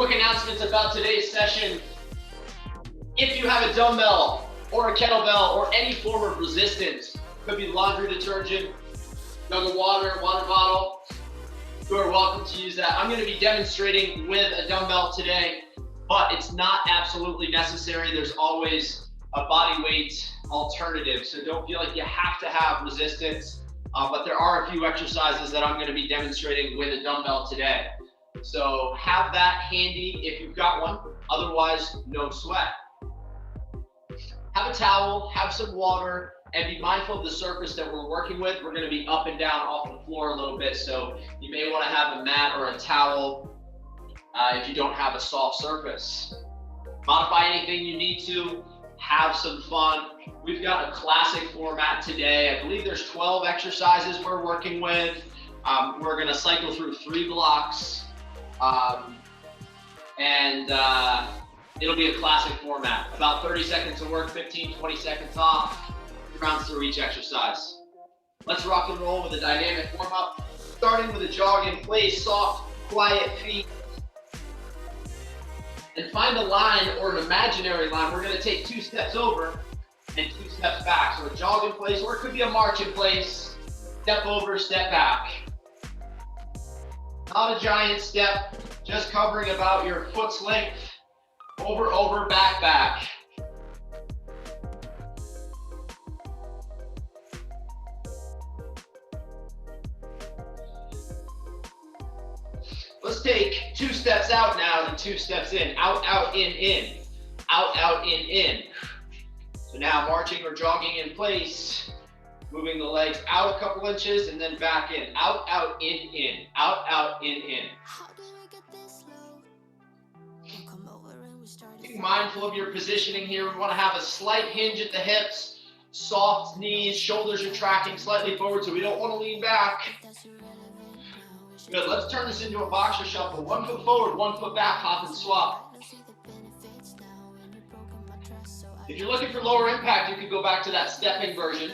quick announcements about today's session. If you have a dumbbell or a kettlebell or any form of resistance, could be laundry detergent, jug of water, water bottle, you are welcome to use that. I'm going to be demonstrating with a dumbbell today, but it's not absolutely necessary. There's always a body weight alternative, so don't feel like you have to have resistance, but there are a few exercises that I'm going to be demonstrating with a dumbbell today. So have that handy if you've got one, otherwise no sweat. Have a towel, have some water, and be mindful of the surface that we're working with. We're going to be up and down off the floor a little bit, so you may want to have a mat or a towel if you don't have a soft surface. Modify anything you need to, have some fun. We've got a classic format today. I believe there's 12 exercises we're working with. We're going to cycle through 3 blocks, it'll be a classic format. About 30 seconds of work, 15, 20 seconds off, 3 rounds through each exercise. Let's rock and roll with a dynamic warm-up, starting with a jog in place, soft, quiet feet. And find a line or an imaginary line. We're going to take 2 steps over and 2 steps back. So a jog in place, or it could be a march in place, step over, step back. Not a giant step, just covering about your foot's length. Over, over, back, back. Let's take 2 steps out now and 2 steps in. Out, out, in. Out, out, in. So now marching or jogging in place, moving the legs out a couple inches and then back in. Out, out, in. Out, out, in. Being mindful of your positioning here. We want to have a slight hinge at the hips, soft knees, shoulders are tracking slightly forward, so we don't want to lean back. Good, let's turn this into a boxer shuffle. 1 foot forward, 1 foot back, hop and swap. If you're looking for lower impact, you could go back to that stepping version.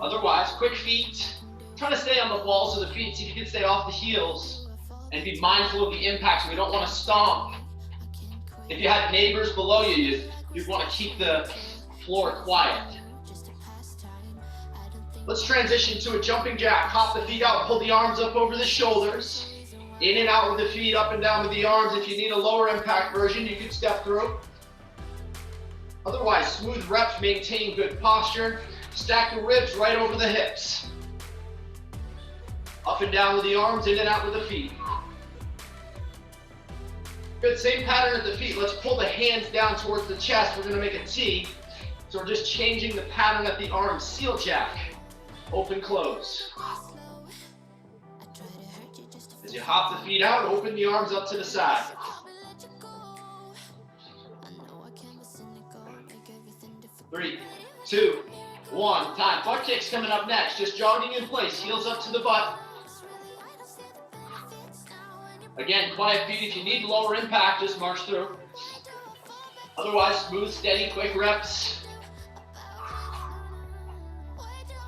Otherwise, quick feet. Try to stay on the balls of the feet, see if you can stay off the heels and be mindful of the impact, so we don't want to stomp. If you had neighbors below you, you'd want to keep the floor quiet. Let's transition to a jumping jack. Hop the feet out, pull the arms up over the shoulders. In and out with the feet, up and down with the arms. If you need a lower impact version, you can step through. Otherwise, smooth reps, maintain good posture. Stack the ribs right over the hips. Up and down with the arms, in and out with the feet. Good, same pattern at the feet. Let's pull the hands down towards the chest. We're going to make a T. So we're just changing the pattern at the arms. Seal jack. Open, close. As you hop the feet out, open the arms up to the side. Three, two, one, time. Butt kicks coming up next. Just jogging in place, heels up to the butt. Again, quiet feet. If you need lower impact, just march through. Otherwise, smooth, steady, quick reps.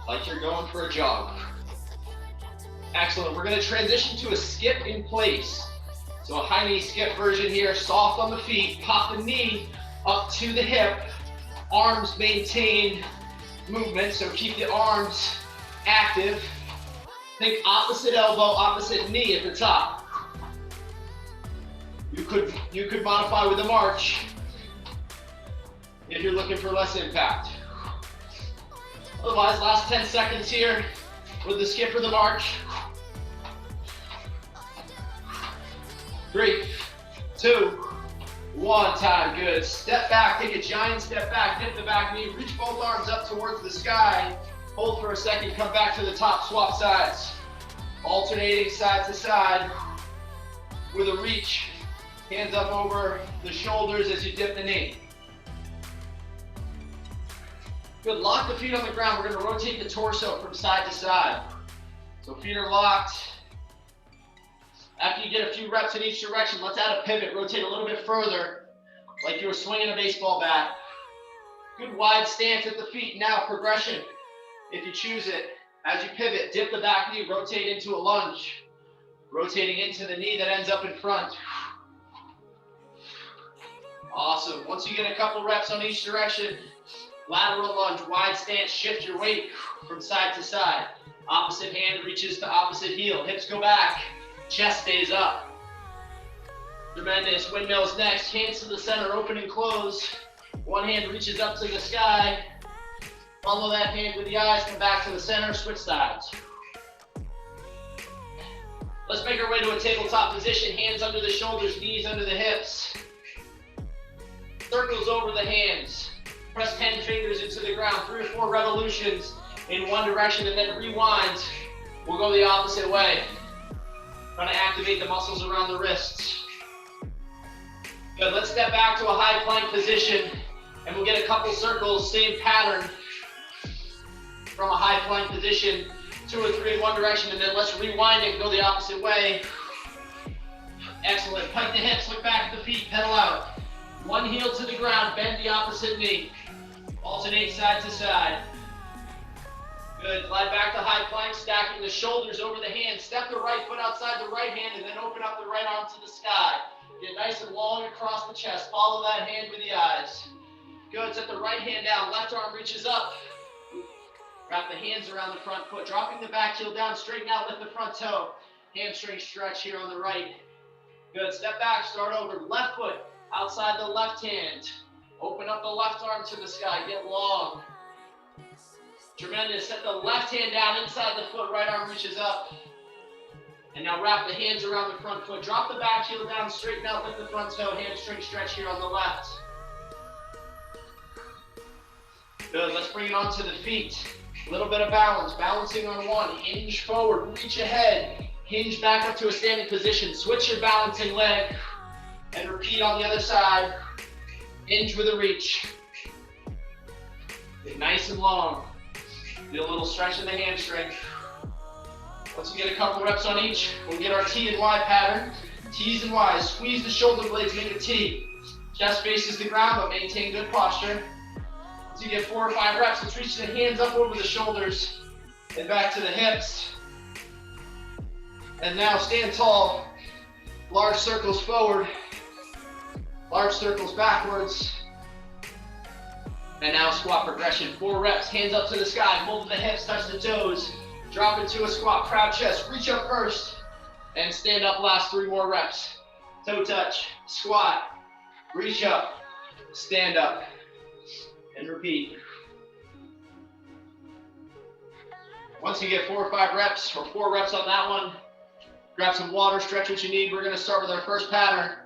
Like you're going for a jog. Excellent. We're going to transition to a skip in place. So a high knee skip version here, soft on the feet. Pop the knee up to the hip. Arms maintain movement, so keep the arms active. Think opposite elbow, opposite knee at the top. You could modify with a march if you're looking for less impact. Otherwise, last 10 seconds here with the skip or the march. 3, 2, 1, time, good. Step back, take a giant step back, dip the back knee, reach both arms up towards the sky. Hold for a second, come back to the top, swap sides. Alternating side to side with a reach. Hands up over the shoulders as you dip the knee. Good, lock the feet on the ground. We're going to rotate the torso from side to side. So feet are locked. After you get a few reps in each direction, let's add a pivot. Rotate a little bit further, like you were swinging a baseball bat. Good wide stance at the feet. Now progression, if you choose it. As you pivot, dip the back knee, rotate into a lunge. Rotating into the knee that ends up in front. Awesome. Once you get a couple reps on each direction, lateral lunge, wide stance, shift your weight from side to side. Opposite hand reaches to opposite heel. Hips go back, chest stays up. Tremendous. Windmills next. Hands to the center, open and close. One hand reaches up to the sky. Follow that hand with the eyes, come back to the center, switch sides. Let's make our way to a tabletop position. Hands under the shoulders, knees under the hips. Circles over the hands. Press 10 fingers into the ground, 3 or 4 revolutions in one direction, and then rewind. We'll go the opposite way. Trying to activate the muscles around the wrists. Good, let's step back to a high plank position, and we'll get a couple circles, same pattern from a high plank position, 2 or 3 in one direction, and then let's rewind and go the opposite way. Excellent, pike the hips, look back at the feet, pedal out. One heel to the ground, bend the opposite knee. Alternate side to side. Good, glide back to high plank, stacking the shoulders over the hands. Step the right foot outside the right hand and then open up the right arm to the sky. Get nice and long across the chest. Follow that hand with the eyes. Good, set the right hand down, left arm reaches up. Wrap the hands around the front foot, dropping the back heel down, straighten out, lift the front toe. Hamstring stretch here on the right. Good, step back, start over. Left foot outside the left hand. Open up the left arm to the sky, get long. Tremendous, set the left hand down inside the foot, right arm reaches up. And now wrap the hands around the front foot. Drop the back heel down, straighten out, lift the front toe, hamstring stretch here on the left. Good, let's bring it onto the feet. A little bit of balance, balancing on one. Hinge forward, reach ahead. Hinge back up to a standing position. Switch your balancing leg. And repeat on the other side. Hinge with a reach. Get nice and long. Do a little stretch in the hamstring. Once we get a couple reps on each, we'll get our T and Y pattern. T's and Y's. Squeeze the shoulder blades, make a T. Chest faces the ground, but maintain good posture. Once you get 4 or 5 reps, let's reach the hands up over the shoulders and back to the hips. And now stand tall. Large circles forward. Large circles backwards. And now squat progression. 4 reps, hands up to the sky, hold the hips, touch the toes. Drop into a squat, proud chest, reach up first. And stand up last 3 more reps. Toe touch, squat, reach up, stand up, and repeat. Once you get 4 or 5 reps, or 4 reps on that one, grab some water, stretch what you need. We're gonna start with our first pattern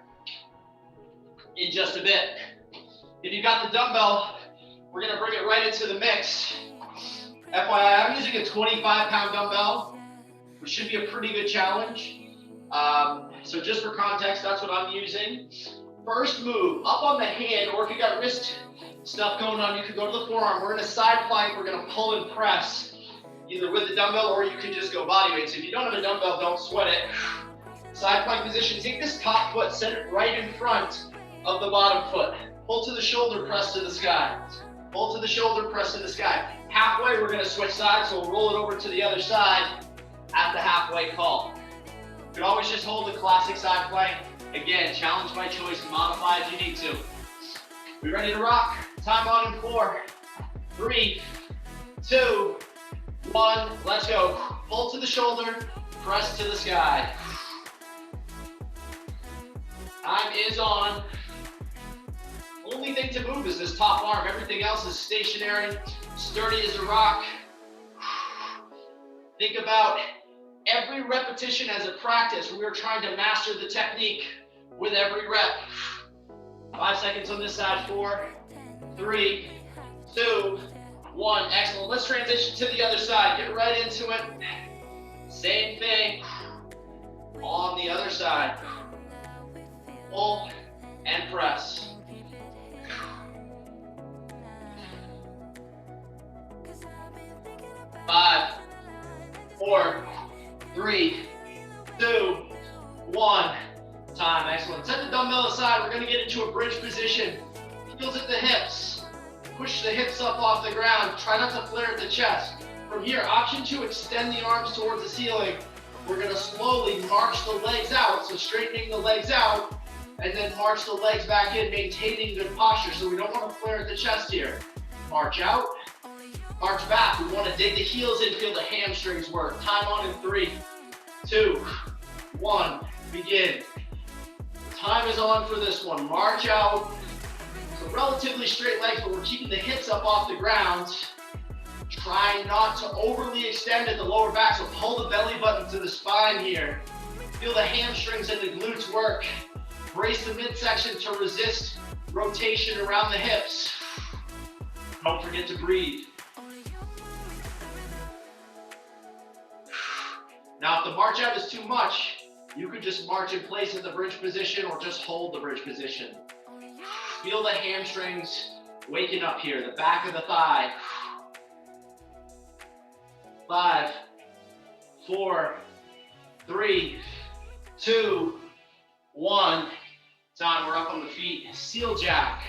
in just a bit. If you got the dumbbell, we're gonna bring it right into the mix. FYI, I'm using a 25-pound dumbbell, which should be a pretty good challenge. So just for context, that's what I'm using. First move, up on the hand, or if you got wrist stuff going on, you could go to the forearm. We're in a side plank, we're gonna pull and press, either with the dumbbell or you can just go body weight. So if you don't have a dumbbell, don't sweat it. Side plank position, take this top foot, set it right in front of the bottom foot. Pull to the shoulder, press to the sky. Pull to the shoulder, press to the sky. Halfway, we're gonna switch sides, so we'll roll it over to the other side at the halfway call. You can always just hold the classic side plank. Again, challenge by choice, modify if you need to. We ready to rock? Time on in 4, 3, 2, 1, let's go. Pull to the shoulder, press to the sky. Time is on. Only thing to move is this top arm. Everything else is stationary, sturdy as a rock. Think about every repetition as a practice. We are trying to master the technique with every rep. 5 seconds on this side. 4, 3, 2, 1. Excellent. Let's transition to the other side. Get right into it. Same thing on the other side. Pull and press. 5, 4, 3, 2, 1. Time, excellent. Set the dumbbell aside. We're gonna get into a bridge position. Heels at the hips. Push the hips up off the ground. Try not to flare at the chest. From here, option 2, extend the arms towards the ceiling. We're gonna slowly march the legs out. So straightening the legs out and then march the legs back in, maintaining good posture. So we don't want to flare at the chest here. March out, march back. We want to dig the heels in, feel the hamstrings work. Time on in 3, 2, 1, begin. Time is on for this one. March out. So relatively straight legs, but we're keeping the hips up off the ground. Trying not to overly extend at the lower back, so pull the belly button to the spine here. Feel the hamstrings and the glutes work. Brace the midsection to resist rotation around the hips. Don't forget to breathe. Now, if the march out is too much, you could just march in place in the bridge position or just hold the bridge position. Feel the hamstrings waking up here, the back of the thigh. 5, 4, 3, 2, 1. Time, we're up on the feet. Seal jack.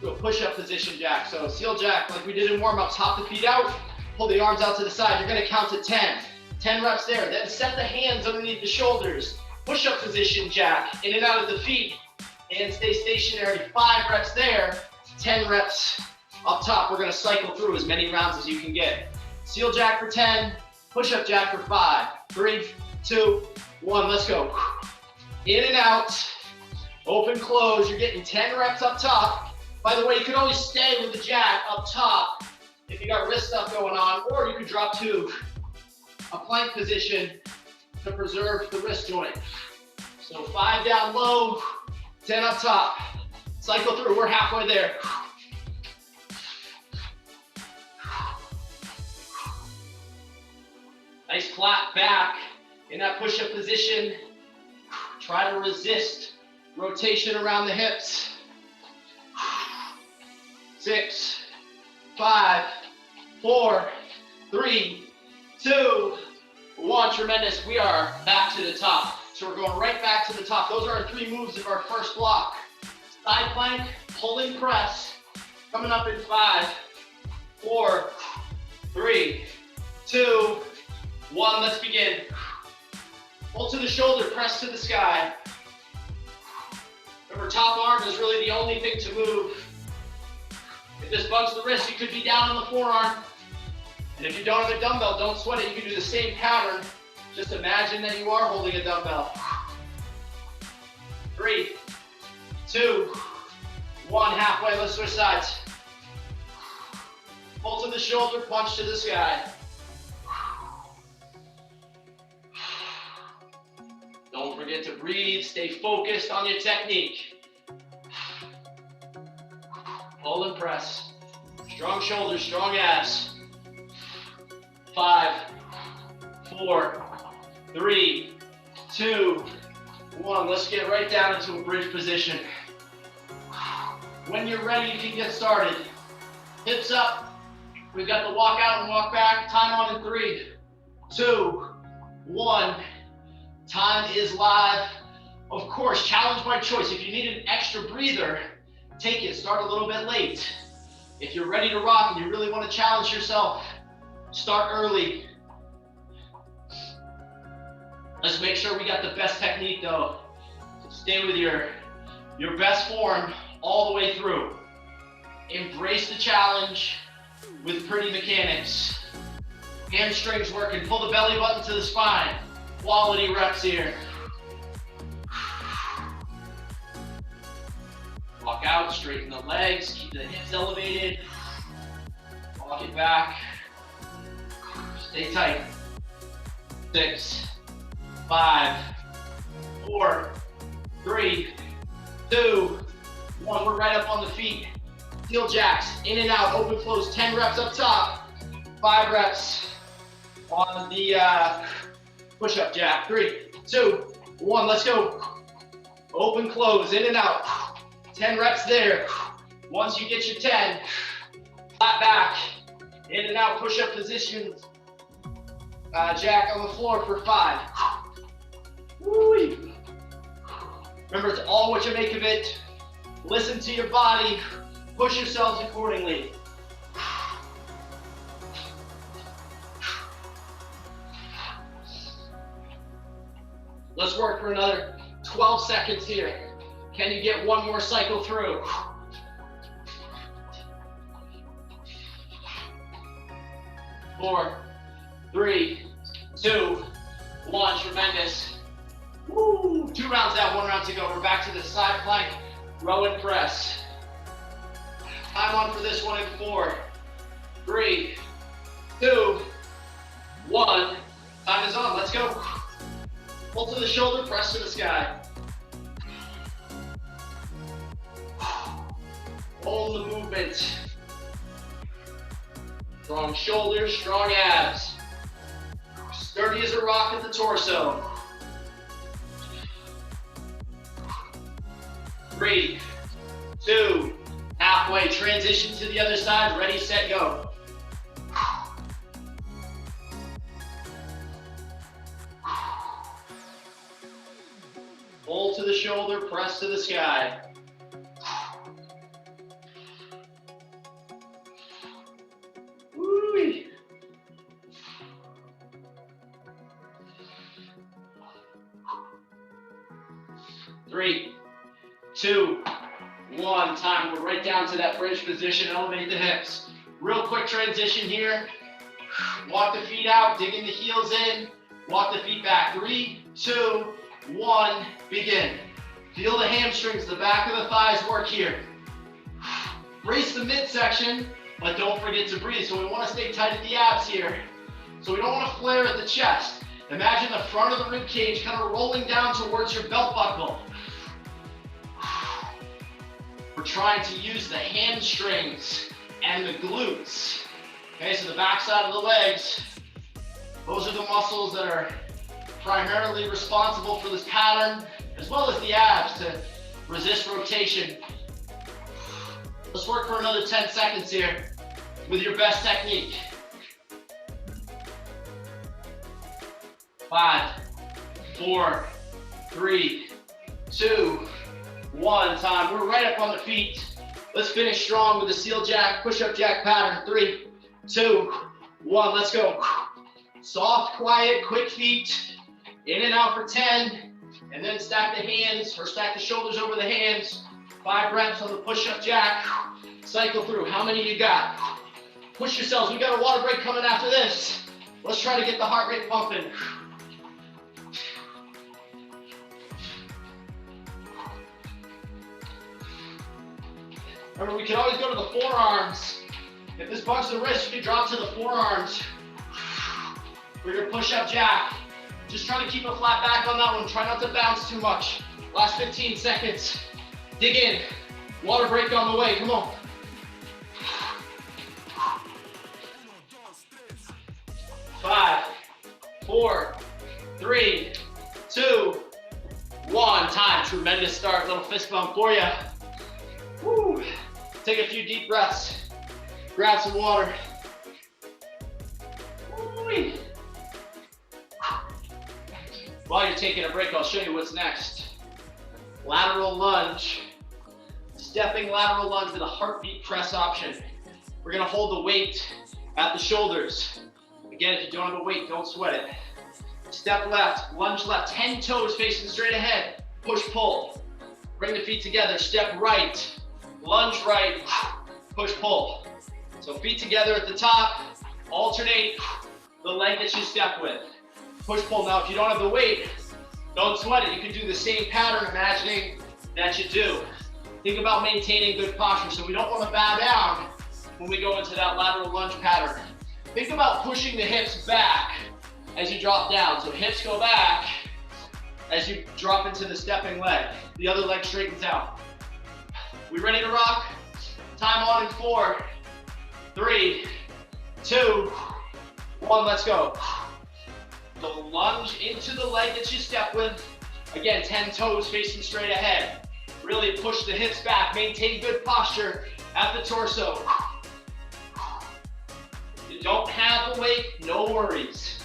Do a push-up position jack. So seal jack, like we did in warm-ups, hop the feet out, pull the arms out to the side. You're gonna count to 10. 10 reps there. Then set the hands underneath the shoulders. Push-up position jack, in and out of the feet, and stay stationary. 5 reps there, 10 reps up top. We're gonna cycle through as many rounds as you can get. Seal jack for 10, push-up jack for 5, 3, 2, 1, let's go. In and out, open, close. You're getting 10 reps up top. By the way, you can always stay with the jack up top if you got wrist stuff going on, or you can drop to a plank position to preserve the wrist joint. So 5 down low, 10 up top. Cycle through, we're halfway there. Nice flat back in that push-up position. Try to resist rotation around the hips. 6, 5, 4, 3, 2, 1. Tremendous. We are back to the top. So we're going right back to the top. Those are our 3 moves of our first block. Side plank, pulling press. Coming up in 5, 4, 3, 2, 1. Let's begin. Pull to the shoulder, press to the sky. Remember, top arm is really the only thing to move. If this bugs the wrist, you could be down on the forearm. And if you don't have a dumbbell, don't sweat it. You can do the same pattern. Just imagine that you are holding a dumbbell. 3, 2, 1. Halfway, let's switch sides. Pull to the shoulder, punch to the sky. Don't forget to breathe, stay focused on your technique. Pull and press. Strong shoulders, strong abs. 5, 4, 3, 2, 1. Let's get right down into a bridge position. When you're ready, you can get started. Hips up. We've got the walk out and walk back. Time on in 3, 2, 1. Time is live. Of course, challenge by choice. If you need an extra breather, take it. Start a little bit late. If you're ready to rock and you really want to challenge yourself, start early. Let's make sure we got the best technique though. So stay with your best form all the way through. Embrace the challenge with pretty mechanics. Hamstrings working, pull the belly button to the spine. Quality reps here. Walk out, straighten the legs, keep the hips elevated. Walk it back. Stay tight. 6, 5, 4, 3, 2, 1. We're right up on the feet. Heel jacks, in and out, open, close. 10 reps up top. 5 reps on the push-up jack. 3, 2, 1. Let's go. Open, close, in and out. 10 reps there. Once you get your 10, flat back, in and out, push-up positions. Jack on the floor for 5. Woo-wee. Remember, it's all what you make of it. Listen to your body. Push yourselves accordingly. Let's work for another 12 seconds here. Can you get one more cycle through? 4, 3, 2, 1, tremendous. Woo! 2 rounds down, 1 round to go. We're back to the side plank, row and press. Time on for this one in 4, 3, 2, 1. Time is on, let's go. Pull to the shoulder, press to the sky. Hold the movement. Strong shoulders, strong abs. Sturdy as a rock at the torso. 3, 2, halfway, transition to the other side, ready, set, go. Pull to the shoulder, press to the sky. Woo-wee. 3, 2, 1, time. We're right down to that bridge position, elevate the hips. Real quick transition here. Walk the feet out, digging the heels in, walk the feet back. 3, 2, 1, begin. Feel the hamstrings, the back of the thighs work here. Brace the midsection, but don't forget to breathe. So we want to stay tight at the abs here. So we don't want to flare at the chest. Imagine the front of the rib cage kind of rolling down towards your belt buckle. We're trying to use the hamstrings and the glutes. Okay, so the back side of the legs, those are the muscles that are primarily responsible for this pattern, as well as the abs to resist rotation. Let's work for another 10 seconds here with your best technique. 5, 4, 3, 2, 1, time. We're right up on the feet. Let's finish strong with the seal jack, push-up jack pattern. 3, 2, 1, let's go. Soft, quiet, quick feet. In and out for 10, and then stack the hands, or stack the shoulders over the hands. 5 reps on the push-up jack. Cycle through. How many you got? Push yourselves. We got a water break coming after this. Let's try to get the heart rate pumping. Remember, we can always go to the forearms. If this bugs the wrist, you can drop to the forearms for your push-up jack. Just trying to keep a flat back on that one. Try not to bounce too much. Last 15 seconds. Dig in. Water break on the way. Come on. 5, 4, 3, 2, 1. Time. Tremendous start. Little fist bump for you. Woo. Take a few deep breaths. Grab some water. Woo-wee. While you're taking a break, I'll show you what's next. Lateral lunge. Stepping lateral lunge with a heartbeat press option. We're gonna hold the weight at the shoulders. Again, if you don't have a weight, don't sweat it. Step left, lunge left, 10 toes facing straight ahead. Push, pull. Bring the feet together, step right. Lunge right, push, pull. So feet together at the top, alternate the leg that you step with. Push, pull. Now, if you don't have the weight, don't sweat it. You can do the same pattern, imagining that you do. Think about maintaining good posture. So we don't want to bow down when we go into that lateral lunge pattern. Think about pushing the hips back as you drop down. So hips go back as you drop into the stepping leg. The other leg straightens out. We ready to rock? Time on in 4, 3, 2, 1, let's go. So lunge into the leg that you step with. Again, 10 toes facing straight ahead. Really push the hips back, maintain good posture at the torso. If you don't have the weight, no worries.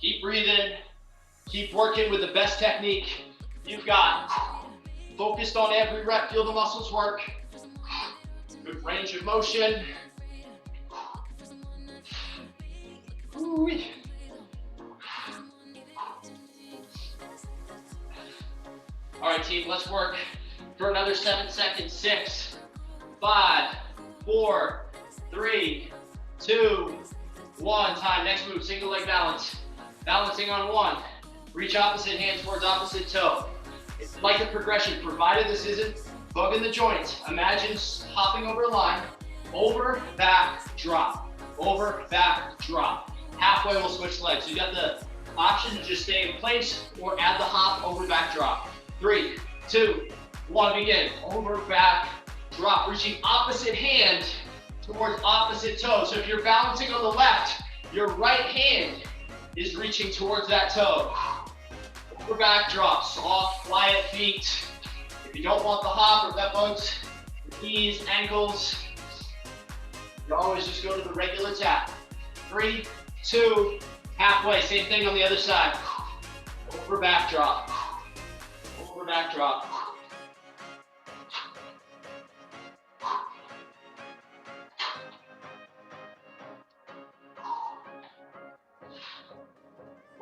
Keep breathing, keep working with the best technique you've got. Focused on every rep, feel the muscles work. Good range of motion. Ooh-wee. All right, team, let's work for another 7 seconds. 6, 5, 4, 3, 2, 1. Time. Next move, single leg balance. Balancing on 1. Reach opposite hand towards opposite toe. It's like a progression, provided this isn't bugging the joints. Imagine hopping over a line, over, back, drop, over, back, drop. Halfway we'll switch legs. So you got the option to just stay in place or add the hop, over, back, drop. 3, 2, 1, begin. Over, back, drop. Reaching opposite hand towards opposite toe. So if you're balancing on the left, your right hand is reaching towards that toe. Over, back, drop. Soft, quiet feet. If you don't want the hop or if that bugs the knees, ankles, you always just go to the regular tap. 3, 2, halfway. Same thing on the other side. Over, back, drop. Over, back, drop.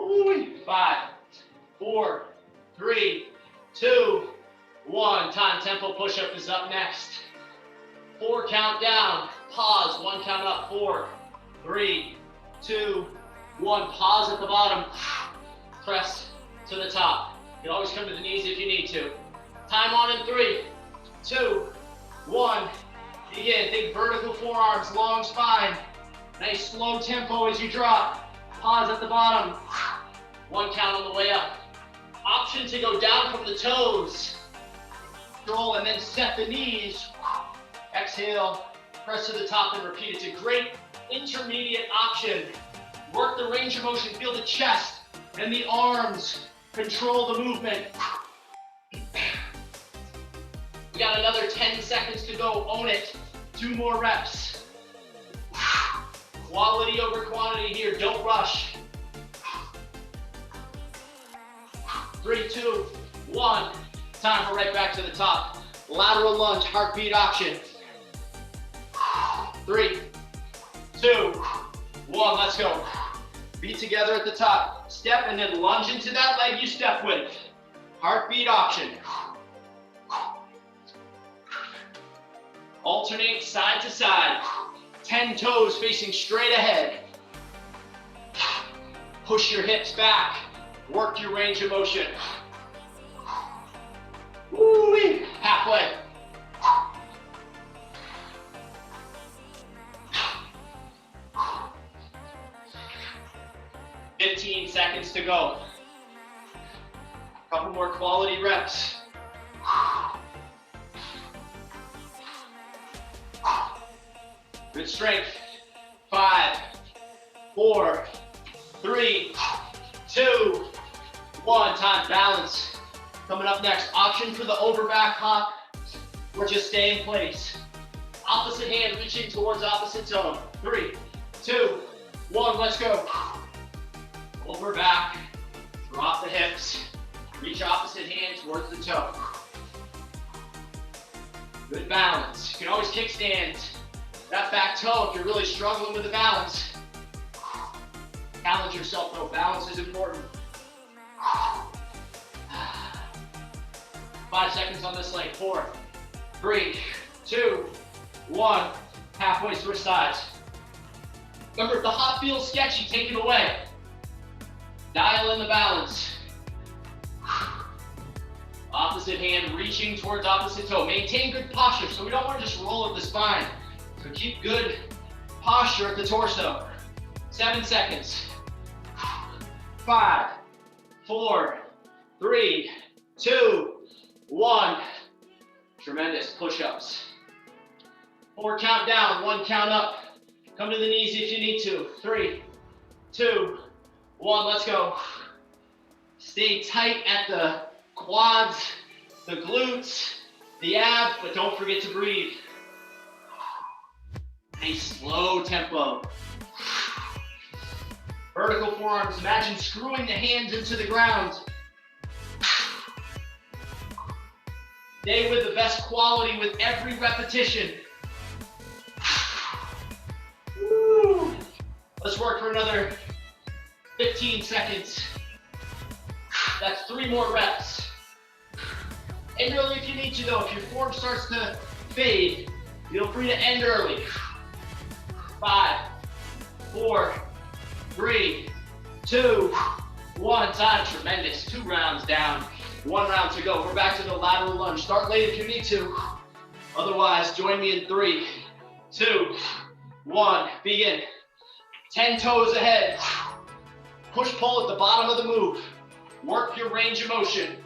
Ooh, 5, 4, 3, 2, 1. Time. Tempo push-up is up next. 4 count down. Pause. 1 count up. 4, 3, 2, 1. Pause at the bottom. Press to the top. You can always come to the knees if you need to. Time on in 3, 2, 1. Begin. Think vertical forearms, long spine. Nice slow tempo as you drop. Pause at the bottom. 1 count on the way up. Option to go down from the toes. Control and then set the knees. Exhale, press to the top and repeat. It's a great intermediate option. Work the range of motion, feel the chest and the arms. Control the movement. We got another 10 seconds to go. Own it. 2 more reps. Quality over quantity here. Don't rush. 3, 2, 1. Time for right back to the top. Lateral lunge, heartbeat option. 3, 2, 1. Let's go. Feet together at the top. Step and then lunge into that leg you step with. Heartbeat option. Alternate side to side. 10 toes facing straight ahead. Push your hips back. Work your range of motion. Woo-wee. Halfway. $15 seconds to go. Couple more quality reps. Good strength. 5, 4, 3, 2, 1. Time. Balance. Coming up next, option for the over back hop or just stay in place. Opposite hand reaching towards opposite toe. 3, 2, 1. Let's go. Over back. Drop the hips. Reach opposite hand towards the toe. Good balance. You can always kickstand that back toe if you're really struggling with the balance. Challenge yourself though. Balance is important. 5 seconds on this leg. 4, 3, 2, 1. Halfway, switch sides. Remember, if the hop feels sketchy, take it away. Dial in the balance. Opposite hand reaching towards opposite toe. Maintain good posture, so we don't want to just roll up the spine. So keep good posture at the torso. 7 seconds. 5, 4, 3, 2, 1. Tremendous push-ups. 4 count down, 1 count up. Come to the knees if you need to. 3, 2, 1. Let's go. Stay tight at the quads, the glutes, the abs, but don't forget to breathe. Nice slow tempo. Vertical forearms. Imagine screwing the hands into the ground. Stay with the best quality with every repetition. Woo. Let's work for another 15 seconds. That's 3 more reps. End early if you need to though. If your form starts to fade, feel free to end early. 5, 4, 3, 2, 1. Time. Tremendous. 2 rounds down. 1 round to go. We're back to the lateral lunge. Start late if you need to. Otherwise, join me in 3, 2, 1. Begin. 10 toes ahead. Push pull at the bottom of the move. Work your range of motion.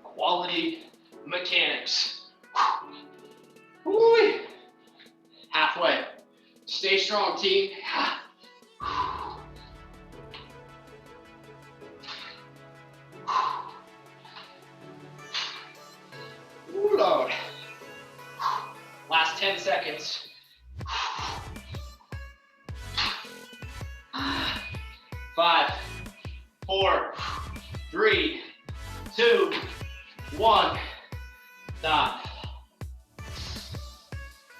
Quality mechanics. Woo-wee. Halfway. Stay strong, team. Ooh, Lord. Last 10 seconds. 5, 4, 3, 2, 1. Stop.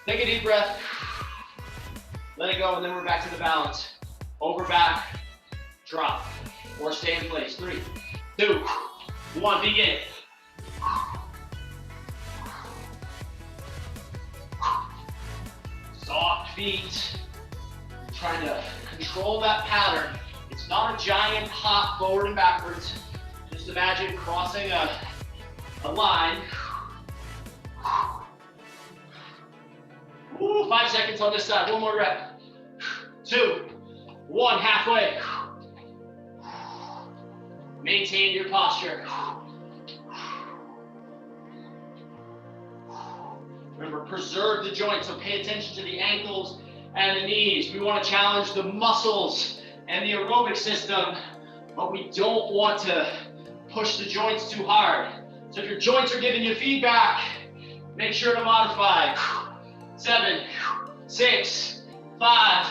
Take a deep breath. Let it go, and then we're back to the balance. Over, back, drop, or stay in place. 3, 2, 1, begin. Soft feet. Trying to control that pattern. It's not a giant hop forward and backwards. Just imagine crossing a line. Ooh, 5 seconds on this side. 1 more rep. 2, 1, halfway. Maintain your posture. Remember, preserve the joints, so pay attention to the ankles and the knees. We want to challenge the muscles and the aerobic system, but we don't want to push the joints too hard. So if your joints are giving you feedback, make sure to modify. 7, 6, 5,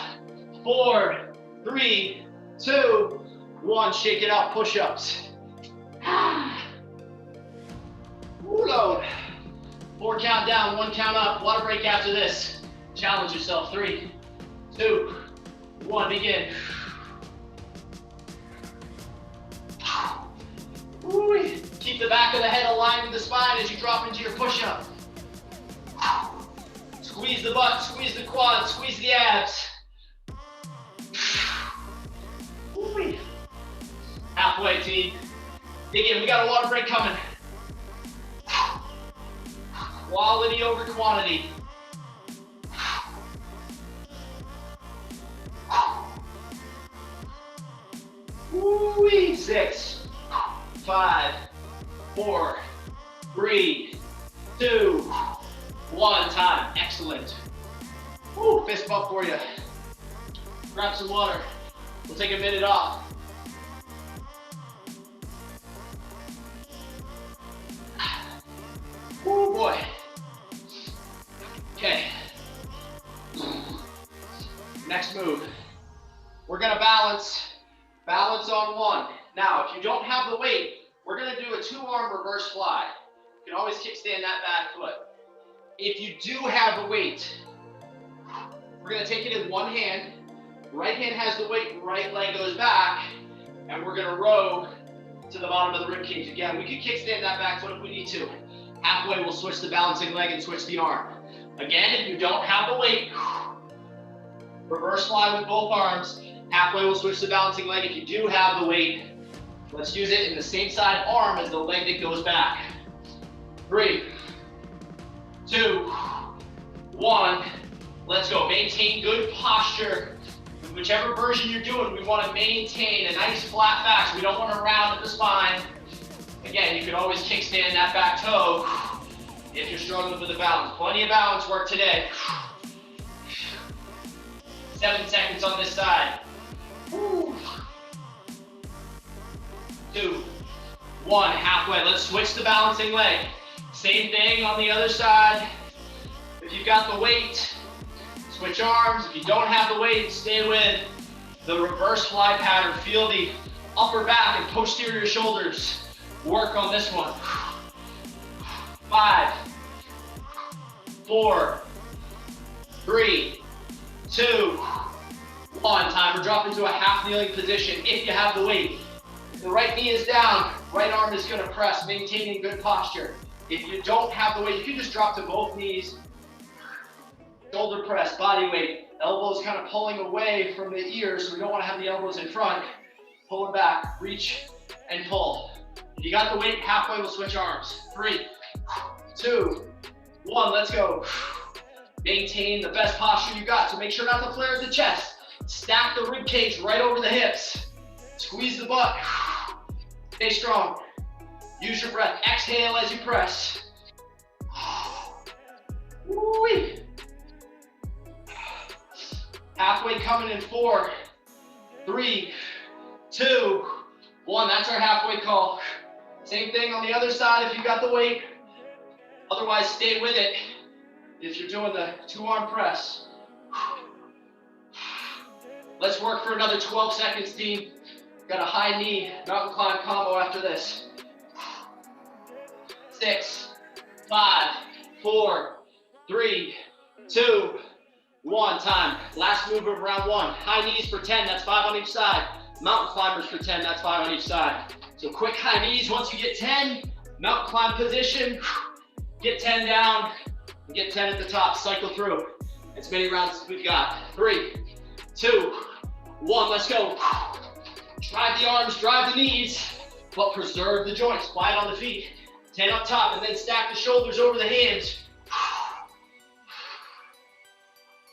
4, 3, 2, 1. Shake it out, push-ups. Load. 4 count down, 1 count up. Water break after this. Challenge yourself. 3, 2, 1, begin. Keep the back of the head aligned with the spine as you drop into your push-up. Squeeze the butt, squeeze the quads, squeeze the abs. Halfway, team. Dig in, we got a water break coming. Quality over quantity. Woo-wee. 6, 5, 4, 3, 2, 1. Time. Excellent. Woo, fist bump for you. Grab some water. We'll take a minute off. Oh boy. Okay. Next move. We're gonna balance on 1. Now, if you don't have the weight, we're gonna do a 2-arm reverse fly. You can always kickstand that back foot. If you do have the weight, we're gonna take it in one hand. Right hand has the weight, right leg goes back, and we're gonna row to the bottom of the rib cage. Again, we can kickstand that back foot if we need to. Halfway, we'll switch the balancing leg and switch the arm. Again, if you don't have the weight, reverse fly with both arms. Halfway, we'll switch the balancing leg. If you do have the weight, let's use it in the same side arm as the leg that goes back. 3, 2, 1. Let's go. Maintain good posture. Whichever version you're doing, we want to maintain a nice flat back. So we don't want to round at the spine. Again, you can always kickstand that back toe if you're struggling with the balance. Plenty of balance work today. 7 seconds on this side. 2, 1, halfway. Let's switch the balancing leg. Same thing on the other side. If you've got the weight, switch arms. If you don't have the weight, stay with the reverse fly pattern. Feel the upper back and posterior shoulders work on this one. 5, 4, 3, 2, Time to drop into a half kneeling position if you have the weight. If the right knee is down, right arm is gonna press, maintaining good posture. If you don't have the weight, you can just drop to both knees. Shoulder press, body weight. Elbows kind of pulling away from the ears, so we don't want to have the elbows in front. Pull them back, reach and pull. If you got the weight, halfway we'll switch arms. 3, 2, 1, let's go. Maintain the best posture you got, so make sure not to flare at the chest. Stack the rib cage right over the hips. Squeeze the butt. Stay strong. Use your breath. Exhale as you press. Woo-wee. Halfway coming in 4, 3, 2, 1. That's our halfway call. Same thing on the other side if you got the weight. Otherwise, stay with it if you're doing the 2-arm press. Let's work for another 12 seconds, team. Got a high knee mountain climb combo after this. 6, 5, 4, 3, 2, 1. Time. Last move of round 1. High knees for 10, that's 5 on each side. Mountain climbers for 10, that's 5 on each side. So quick high knees, once you get 10, mountain climb position, get 10 down, and get 10 at the top, cycle through. As many rounds as we've got. 3, 2, 1, let's go. Drive the arms, drive the knees, but preserve the joints, quiet on the feet. 10 up top, and then stack the shoulders over the hands.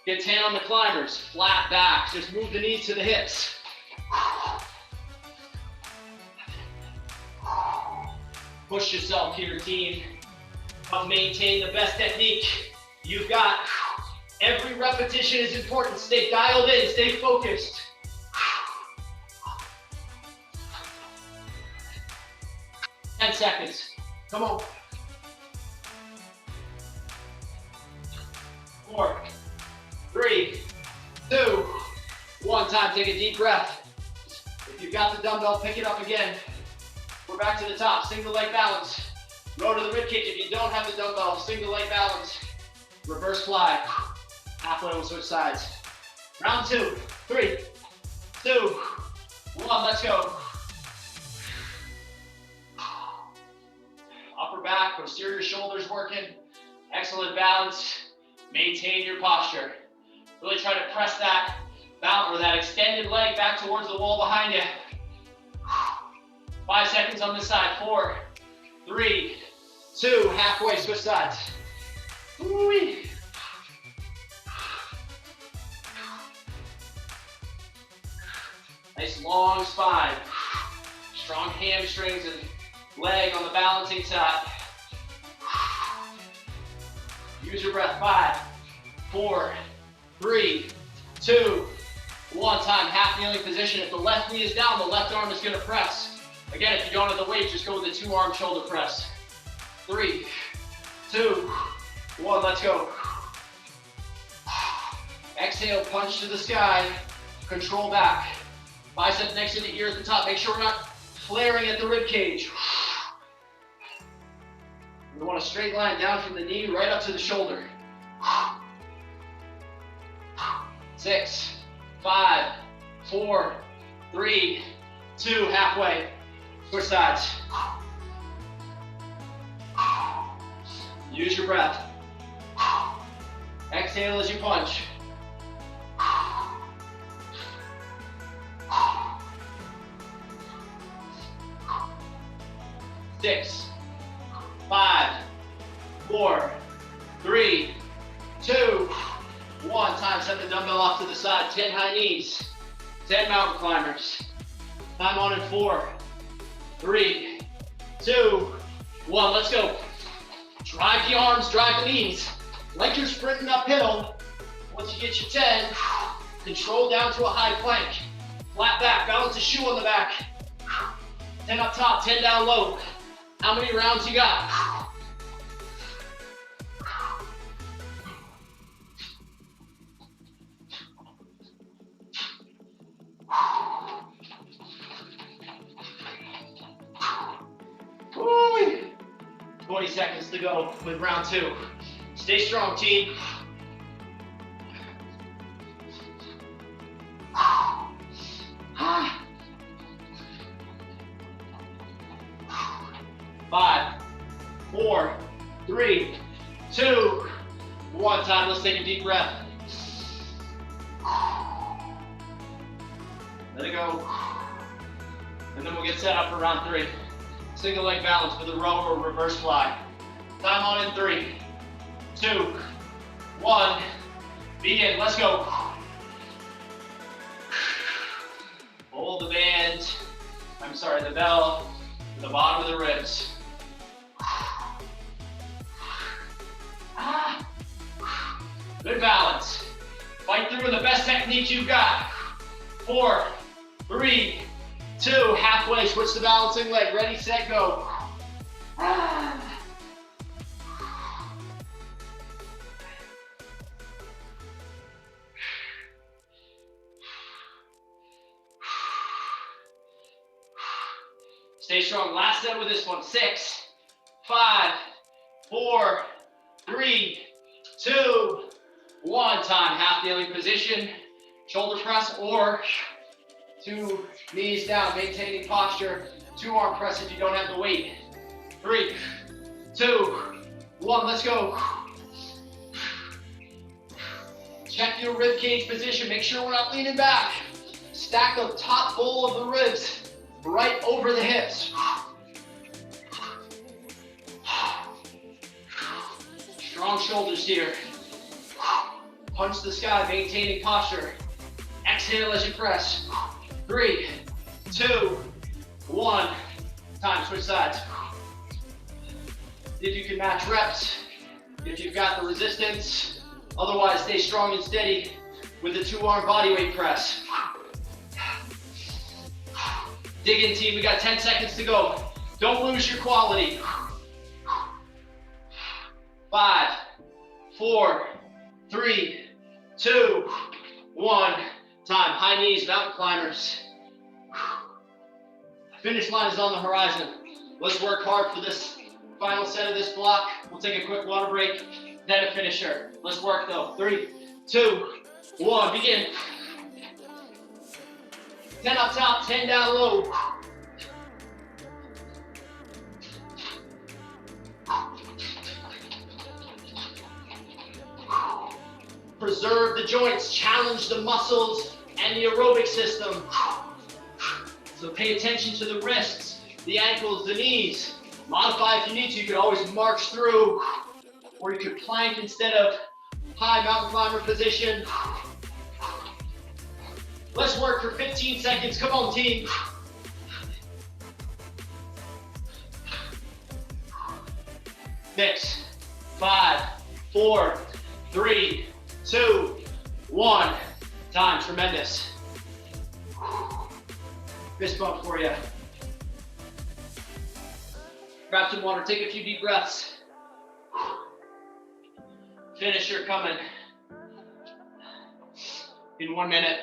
Get 10 on the climbers, flat back, just move the knees to the hips. Push yourself here, team. But maintain the best technique you've got. Every repetition is important. Stay dialed in, stay focused. 10 seconds. Come on. 4, 3, 2, 1. Time. Take a deep breath. If you've got the dumbbell, pick it up again. We're back to the top. Single leg balance. Row to the ribcage. If you don't have the dumbbell, single leg balance. Reverse fly. Halfway, we'll switch sides. Round 2, 3, 2, 1. Let's go. Upper back, posterior shoulders working. Excellent balance. Maintain your posture. Really try to press that mount or that extended leg back towards the wall behind you. 5 seconds on this side. 4, 3, 2, halfway, switch sides. Woo-wee. Nice long spine. Strong hamstrings and leg on the balancing side. Use your breath. 5, 4, 3, 2, 1. Time. Half kneeling position. If the left knee is down, the left arm is going to press. Again, if you don't have the weight, just go with the 2-arm shoulder press. 3, 2, 1. Let's go. Exhale, punch to the sky. Control back. Bicep next to the ear at the top. Make sure we're not flaring at the rib cage. We want a straight line down from the knee right up to the shoulder. 6, 5, 4, 3, 2, halfway. Switch sides. Use your breath. Exhale as you punch. 6, 5, 4, 3, 2, 1. Time. Set the dumbbell off to the side. 10 high knees. 10 mountain climbers. Time on in 4, 3, 2, 1. Let's go. Drive the arms, drive the knees. Like you're sprinting uphill. Once you get your 10, control down to a high plank. Flat back, balance a shoe on the back. 10 up top, 10 down low. How many rounds you got? Woo! 20 seconds to go with round 2. Stay strong, team. 5, 4, 3, 2, 1. Time. Let's take a deep breath. Let it go. And then we'll get set up for round 3. Single leg balance for the row or reverse fly. Time on in 3, 2, 1. Begin. Let's go. Hold the band. I'm sorry, the bell to the bottom of the ribs. Good balance. Fight through with the best technique you've got. 4, 3, 2, halfway. Switch the balancing leg. Ready, set, go. Stay strong. Last set with this one. 6, 5, 4, 3, 2, 1. Time. Half kneeling position. Shoulder press or 2 knees down. Maintaining posture. 2 arm press if you don't have the weight. 3, 2, 1. Let's go. Check your rib cage position. Make sure we're not leaning back. Stack the top bowl of the ribs right over the hips. Strong shoulders here. Punch the sky, maintaining posture. Exhale as you press. 3, 2, 1. Time, switch sides. If you can match reps, if you've got the resistance, otherwise stay strong and steady with the 2-arm bodyweight press. Dig in, team. We got 10 seconds to go. Don't lose your quality. 5, 4, 3, 2, 1. Time. High knees, mountain climbers. Finish line is on the horizon. Let's work hard for this final set of this block. We'll take a quick water break, then a finisher. Let's work though. 3, 2, 1. Begin. 10 up top, 10 down low. Preserve the joints, challenge the muscles and the aerobic system. So pay attention to the wrists, the ankles, the knees. Modify if you need to. You could always march through, or you could plank instead of high mountain climber position. Let's work for 15 seconds. Come on, team. Next. 5, 4, 3, 2, 1. Time. Tremendous. Fist bump for you. Grab some water. Take a few deep breaths. Finisher coming in 1 minute.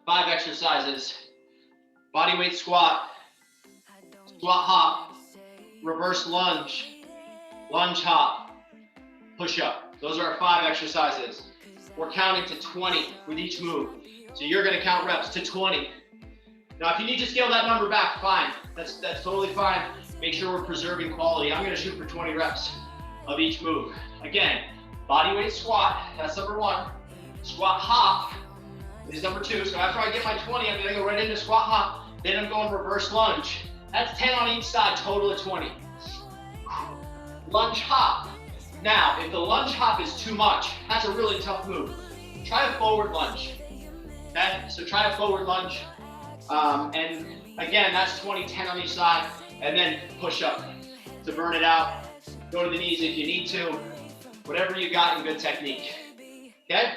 5 exercises. Bodyweight squat, squat hop, reverse lunge, lunge hop, push up. Those are our 5 exercises. We're counting to 20 with each move. So you're gonna count reps to 20. Now if you need to scale that number back, fine. That's totally fine. Make sure we're preserving quality. I'm gonna shoot for 20 reps of each move. Again, bodyweight squat, that's number 1. Squat hop is number 2. So after I get my 20, I'm gonna go right into squat hop, then I'm going reverse lunge. That's 10 on each side, total of 20. Lunge hop. Now, if the lunge hop is too much, that's a really tough move. Try a forward lunge. Okay, so try a forward lunge. And again, that's 20, 10 on each side, and then push up to burn it out. Go to the knees if you need to. Whatever you got in good technique. Okay?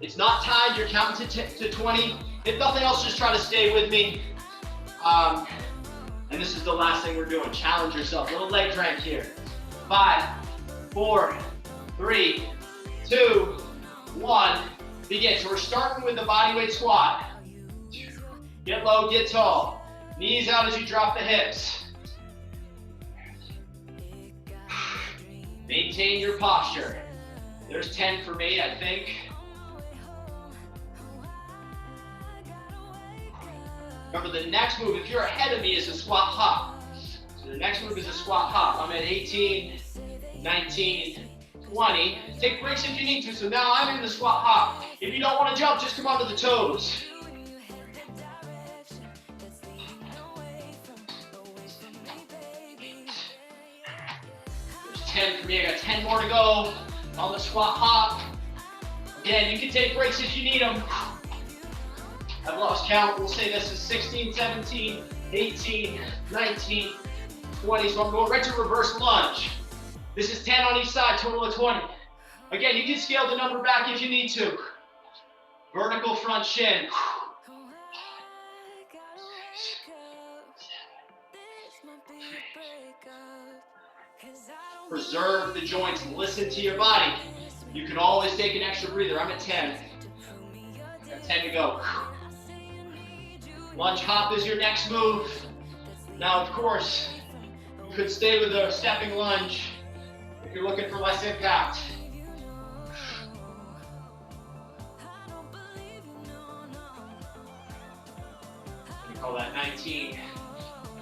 It's not timed, you're counting to 20. If nothing else, just try to stay with me. And this is the last thing we're doing. Challenge yourself. Little leg crank here. 5, 4, 3, 2, 1. Begin. So we're starting with the bodyweight squat. Get low, get tall. Knees out as you drop the hips. Maintain your posture. There's 10 for me, I think. Remember, the next move, if you're ahead of me, is a squat hop. The next move is a squat hop. I'm at 18, 19, 20. Take breaks if you need to. So now I'm in the squat hop. If you don't want to jump, just come onto the toes. There's 10 for me. I got 10 more to go on the squat hop. Again, you can take breaks if you need them. I've lost count. We'll say this is 16, 17, 18, 19, 20. So I'm going right to reverse lunge. This is 10 on each side, total of 20. Again, you can scale the number back if you need to. Vertical front shin. Preserve the joints, listen to your body. You can always take an extra breather. I'm at 10. I got 10 to go. Lunge hop is your next move. Now, of course, you could stay with a stepping lunge if you're looking for less impact. We call that 19,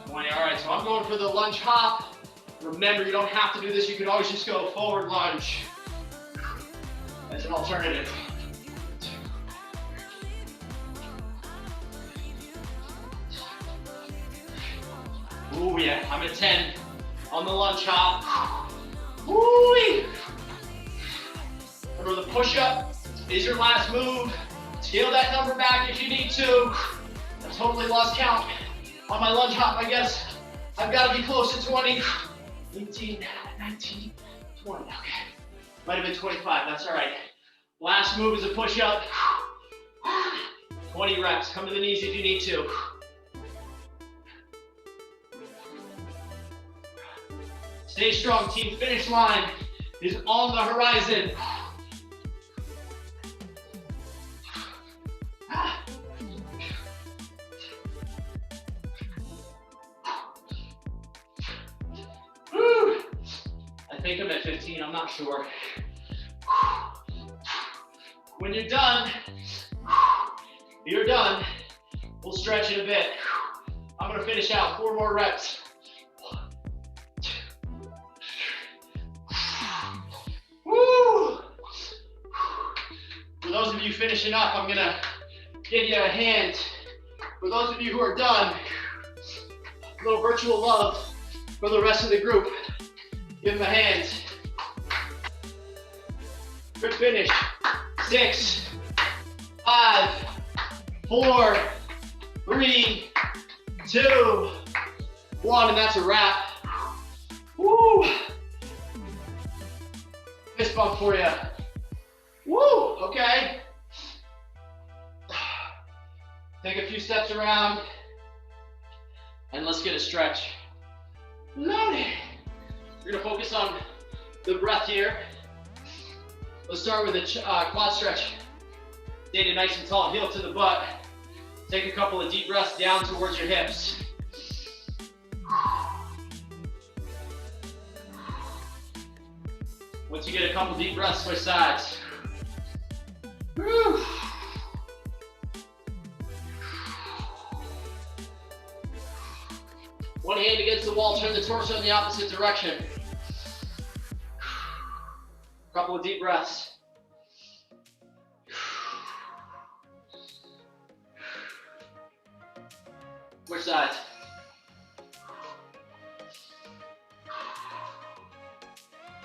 20. All right, so I'm going for the lunge hop. Remember, you don't have to do this. You can always just go forward lunge as an alternative. Ooh, yeah, I'm at 10 on the lunge hop. Ooh-wee. Remember, the push-up is your last move. Scale that number back if you need to. I totally lost count on my lunge hop, I guess. I've got to be close to 20. 18, 19, 20, okay. Might have been 25, that's all right. Last move is a push-up. 20 reps, come to the knees if you need to. Stay strong, team. Finish line is on the horizon. I think I'm at 15, I'm not sure. When you're done, we'll stretch it a bit. I'm gonna finish out 4 more reps. Woo! For those of you finishing up, I'm gonna give you a hand. For those of you who are done, a little virtual love for the rest of the group. Give them a hand. Good finish. 6, 5, 4, 3, 2, 1, and that's a wrap. Woo! Fist bump for you. Woo! Okay. Take a few steps around, and let's get a stretch. Loaded. We're gonna focus on the breath here. Let's start with a quad stretch. Stay nice and tall, heel to the butt. Take a couple of deep breaths down towards your hips. Once you get a couple deep breaths, switch sides. Woo. One hand against the wall, turn the torso in the opposite direction. Couple of deep breaths. Which side?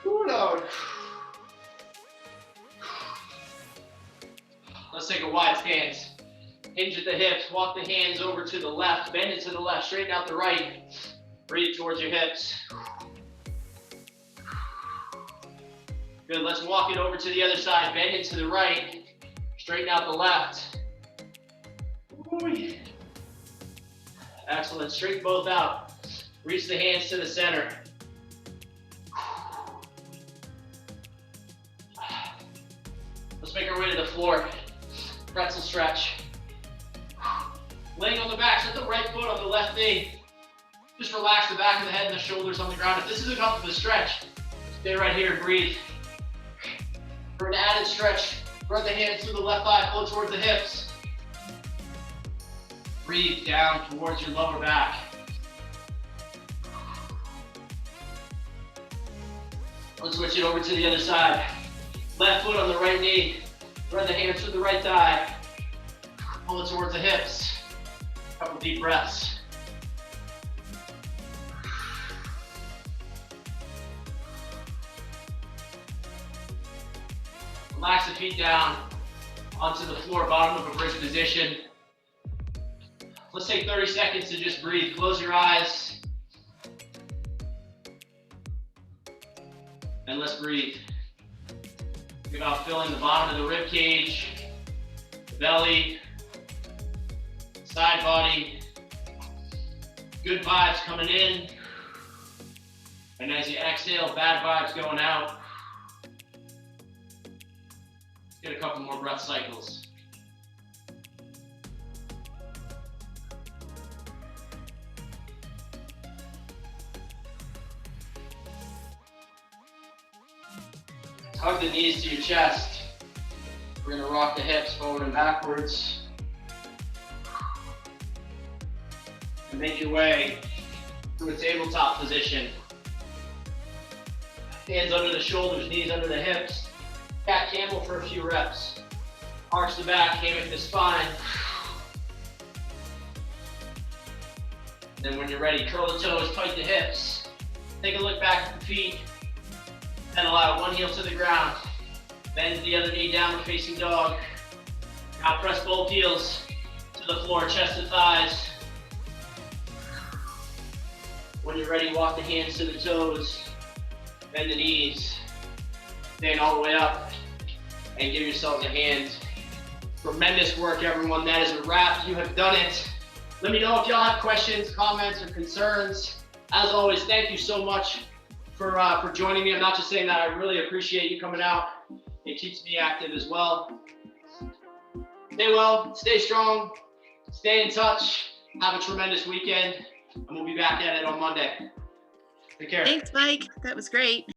Load. Let's take a wide stance. Hinge at the hips, walk the hands over to the left, bend it to the left, straighten out the right. Breathe towards your hips. Good, let's walk it over to the other side, bend it to the right, straighten out the left. Excellent, straighten both out. Reach the hands to the center. Let's make our way to the floor. Pretzel stretch. Laying on the back, set the right foot on the left knee. Just relax the back of the head and the shoulders on the ground. If this isn't enough of a stretch, stay right here and breathe. For an added stretch, run the hands to the left thigh, pull towards the hips. Breathe down towards your lower back. Let's switch it over to the other side. Left foot on the right knee. Run the hands through the right thigh. Pull it towards the hips. Couple deep breaths. Relax the feet down onto the floor, bottom of a bridge position. Let's take 30 seconds to just breathe. Close your eyes. And let's breathe. Think about filling the bottom of the rib cage, the belly, side body. Good vibes coming in. And as you exhale, bad vibes going out. Get a couple more breath cycles. Hug the knees to your chest. We're gonna rock the hips forward and backwards. And make your way to a tabletop position. Hands under the shoulders, knees under the hips. Cat camel for a few reps. Arch the back, hammock the spine. Then when you're ready, curl the toes, tight the hips. Take a look back at the feet. Pedal out, one heel to the ground. Bend the other knee, downward facing dog. Now press both heels to the floor, chest to thighs. When you're ready, walk the hands to the toes. Bend the knees. Stand all the way up and give yourselves a hand. Tremendous work, everyone. That is a wrap. You have done it. Let me know if y'all have questions, comments, or concerns. As always, thank you so much for joining me. I'm not just saying that. I really appreciate you coming out. It keeps me active as well. Stay well, stay strong, stay in touch. Have a tremendous weekend, and we'll be back at it on Monday. Take care. Thanks, Mike. That was great.